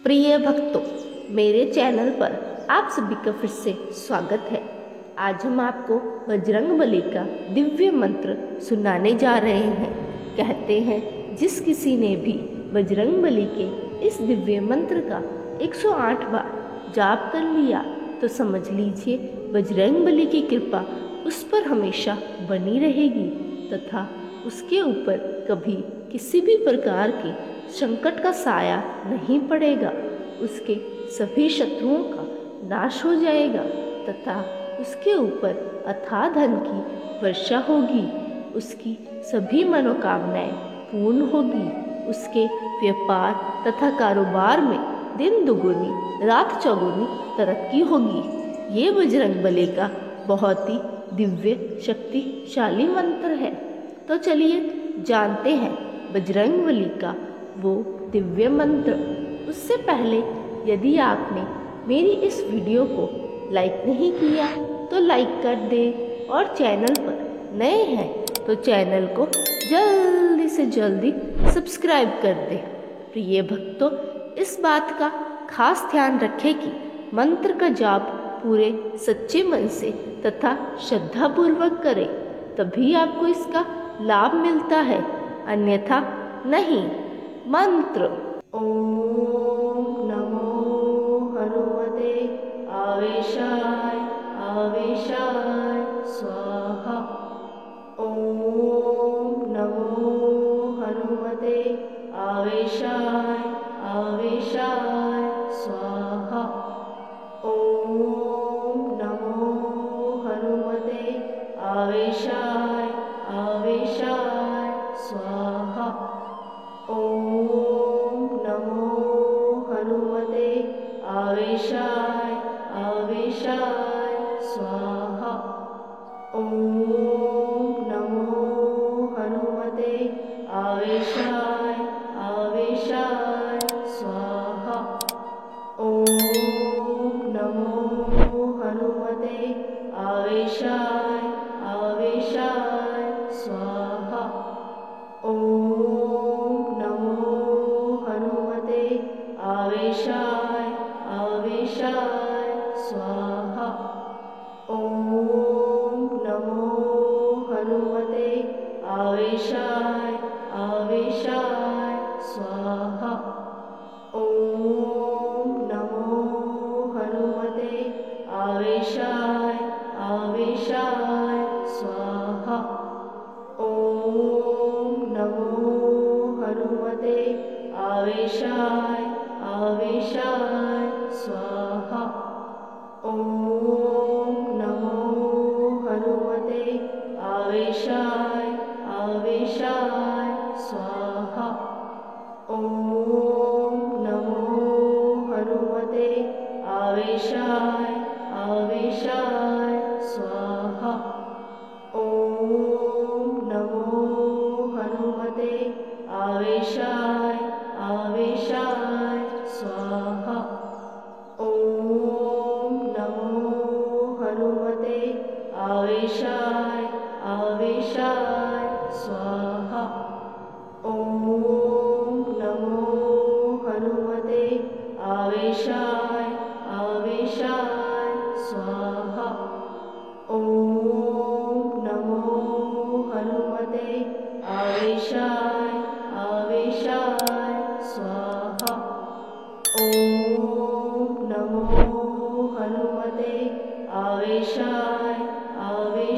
प्रिय भक्तों, मेरे चैनल पर आप सभी का फिर से स्वागत है। आज हम आपको बजरंगबली का दिव्य मंत्र सुनाने जा रहे हैं। कहते हैं जिस किसी ने भी बजरंगबली के इस दिव्य मंत्र का 108 बार जाप कर लिया तो समझ लीजिए बजरंगबली की कृपा उस पर हमेशा बनी रहेगी तथा उसके ऊपर कभी किसी भी प्रकार के संकट का साया नहीं पड़ेगा। उसके सभी शत्रुओं का नाश हो जाएगा तथा उसके ऊपर अथाह धन की वर्षा होगी। उसकी सभी मनोकामनाएं पूर्ण होगी। उसके व्यापार तथा कारोबार में दिन दुगुनी रात चौगुनी तरक्की होगी। ये बजरंगबली का बहुत ही दिव्य शक्तिशाली मंत्र है। तो चलिए जानते हैं बजरंगबली का वो दिव्य मंत्र। उससे पहले यदि आपने मेरी इस वीडियो को लाइक नहीं किया तो लाइक कर दें और चैनल पर नए हैं तो चैनल को जल्दी से जल्दी सब्सक्राइब कर दें। प्रिय भक्तों, इस बात का खास ध्यान रखें कि मंत्र का जाप पूरे सच्चे मन से तथा श्रद्धापूर्वक करें, तभी आपको इसका लाभ मिलता है, अन्यथा नहीं। मंत्र ओम नमो हनुमते आवेशाय आवेशाय स्वाहा। ओम नमो हनुमते आवेशाय आवेशाय स्वाहा। ओम नमो हनुमते आवेशाय आवेशाय स्वाहा। ओम नमो हनुमते आवेशाय आवेशाय स्वाहा। ओम नमो हनुमते आवेशाय आवेशाय स्वाहा। ओम नमो हनुमते आवेशाय आवेशाय स्वाहा। ओम नमो हनुमते आवेशाय आवेशाय स्वाहा। ओम नमो हनुमते आवेशाय आवेशाय स्वाहा। ओम नमो हनुमते आवेशाय आवेशाय स्वाहा। ओम नमो हनुमते आवेशाय आवेशाय स्वाहा। ओम नमो हनुमते आवेशाय आवेशाय स्वाहा। ओम नमो हनुमते आवेशाय आवेशाय स्वाहा। ओम नमो हनुमते आवेशाय आवेशाय स्वाहा। ओम नमो हनुमते आवेशाय आवेशाय स्वाहा। ओम नमो हनुमते आवेशाय आवेशाय स्वाहा। ओम नमो हनुमते आवेशाय आवेशाय स्वाहा। ओम नमो हनुमते आवेशाय आवेशाय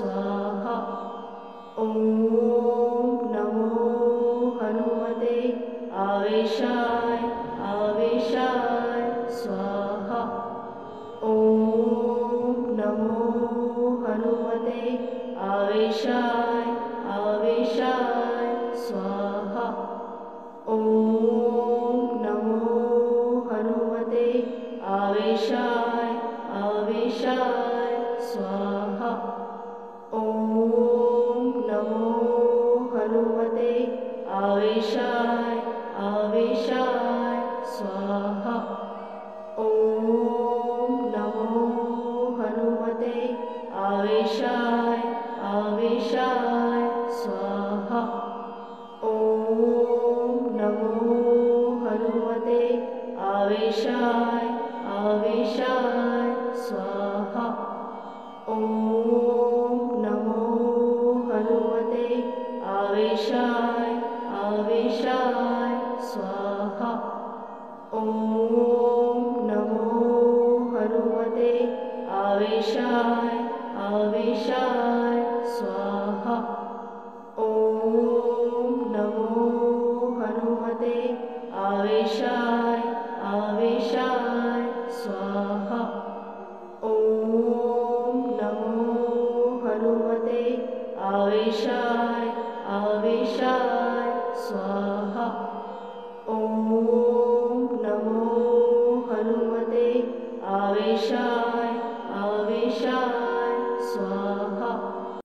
स्वाहा। ॐ नमो हनुमते आवेशाय आवेशाय स्वाहा। ॐ नमो हनुमते आवेशाय आवेशाय स्वाहा। ॐ नमो हनुमते आवेशाय आवेशाय स्वाहा। ॐ नमो हनुमते आवेशाय आवेशाय स्वाहा। ॐ नमो हनुमते आवेशाय आवेशाय स्वाहा। ॐ नमो हनुमते आवेशाय आवेशाय स्वाहा। ॐ नमो हनुमते आवेशाय आवेशाय स्वाहा। ॐ नमो हनुमते आवेशाय आवेशाय स्वाहा। ॐ नमो हनुमते आवेशाय आवेशाय स्वाहा। ॐ नमो हनुमते आवेशाय आवेशाय स्वाहा।